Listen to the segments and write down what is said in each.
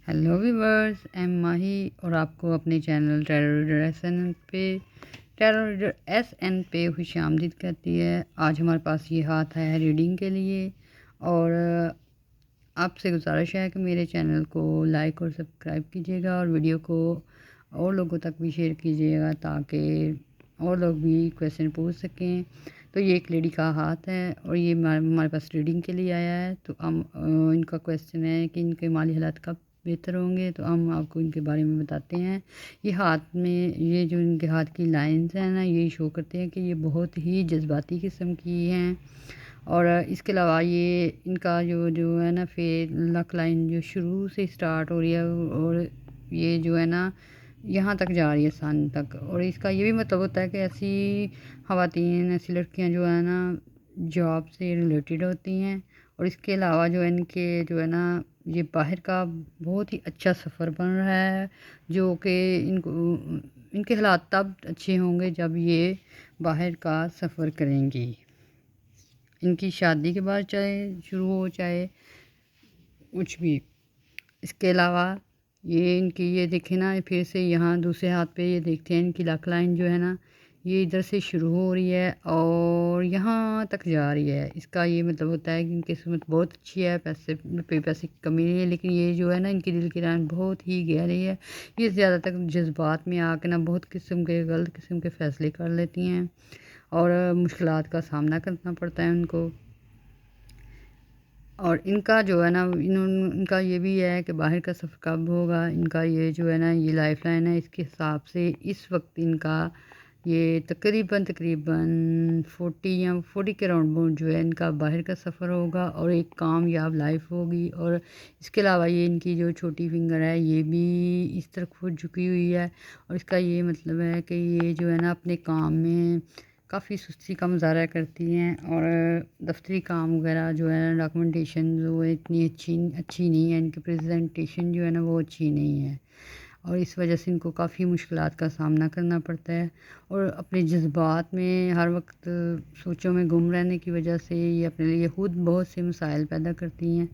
Hello viewers, M माही और आपको अपने चैनल टेरर एस एन पे खुश आमदीद कहती है। आज हमारे पास ये हाथ आया है रीडिंग के लिए और आपसे गुजारिश है कि मेरे चैनल को लाइक और सब्सक्राइब कीजिएगा और वीडियो को और लोगों तक भी शेयर कीजिएगा ताकि और लोग भी क्वेश्चन पूछ सकें। तो ये एक लेडी का हाथ है और ये हमारे पास रीडिंग के लिए आया है। तो हम इनका क्वेश्चन है कि इनके माली हालात कब बेहतर होंगे, तो हम आपको इनके बारे में बताते हैं। ये हाथ में ये जो इनके हाथ की लाइंस हैं ना, ये शो करते हैं कि ये बहुत ही जज्बाती किस्म की हैं। और इसके अलावा ये इनका जो जो है ना लक लाइन जो शुरू से स्टार्ट हो रही है और ये जो है ना यहाँ तक जा रही है सन तक। और इसका ये भी मतलब होता है कि ऐसी ख़वातीन, ऐसी लड़कियाँ जो है ना जॉब से रिलेटेड होती हैं। और इसके अलावा जो है इनके जो है ना ये बाहर का बहुत ही अच्छा सफ़र बन रहा है, जो कि इनको इनके हालात तब अच्छे होंगे जब ये बाहर का सफ़र करेंगी। इनकी शादी के बाद चाहे शुरू हो चाहे कुछ भी। इसके अलावा ये इनकी ये देखें ना, फिर से यहाँ दूसरे हाथ पे ये देखते हैं इनकी लक लाइन जो है ना ये इधर से शुरू हो रही है और यहाँ तक जा रही है। इसका ये मतलब होता है कि इनकी किस्मत बहुत अच्छी है, पैसे की कमी नहीं है। लेकिन ये जो है ना इनकी दिल की लाइन बहुत ही गहरी है। ये ज़्यादातर जज्बात में आके ना बहुत किस्म के गलत किस्म के फ़ैसले कर लेती हैं और मुश्किलात का सामना करना पड़ता है उनको। और इनका जो है ना इनका ये भी है कि बाहर का सफ़र कब होगा। इनका ये जो है ना ये लाइफ लाइन है, इसके हिसाब से इस वक्त इनका ये तकरीबन 40 के राउंड जो है इनका बाहर का सफ़र होगा और एक कामयाब लाइफ होगी। और इसके अलावा ये इनकी जो छोटी फिंगर है ये भी इस तरफ झुकी हुई है और इसका ये मतलब है कि ये जो है ना अपने काम में काफ़ी सुस्ती का मुज़ाहरा करती हैं और दफ्तरी काम वगैरह जो है डॉक्यूमेंटेशन जो है इतनी अच्छी नहीं है। इनकी प्रेजेंटेशन जो है ना वो अच्छी नहीं है और इस वजह से इनको काफ़ी मुश्किलात का सामना करना पड़ता है। और अपने जज्बात में हर वक्त सोचों में गुम रहने की वजह से ये अपने लिए खुद बहुत से मसाइल पैदा करती हैं।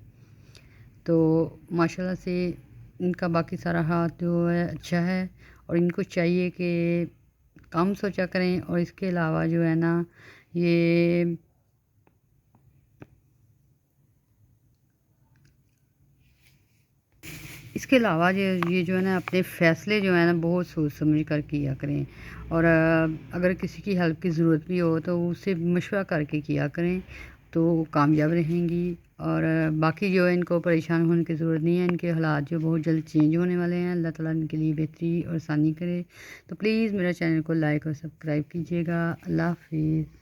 तो माशाल्लाह से इनका बाकी सारा हाथ जो है अच्छा है और इनको चाहिए कि कम सोचा करें। और इसके अलावा जो है ना ये इसके अलावा ये जो है ना अपने फ़ैसले जो है ना बहुत सोच समझ कर किया करें। और अगर किसी की हेल्प की ज़रूरत भी हो तो उससे मशवरा करके किया करें तो कामयाब रहेंगी। और बाकी जो है इनको परेशान होने की ज़रूरत नहीं है। इनके हालात जो बहुत जल्द चेंज होने वाले हैं। अल्लाह ताला इनके लिए बेहतरी और आसानी करे। तो प्लीज़ मेरा चैनल को लाइक और सब्सक्राइब कीजिएगा। अल्लाह हाफिज़।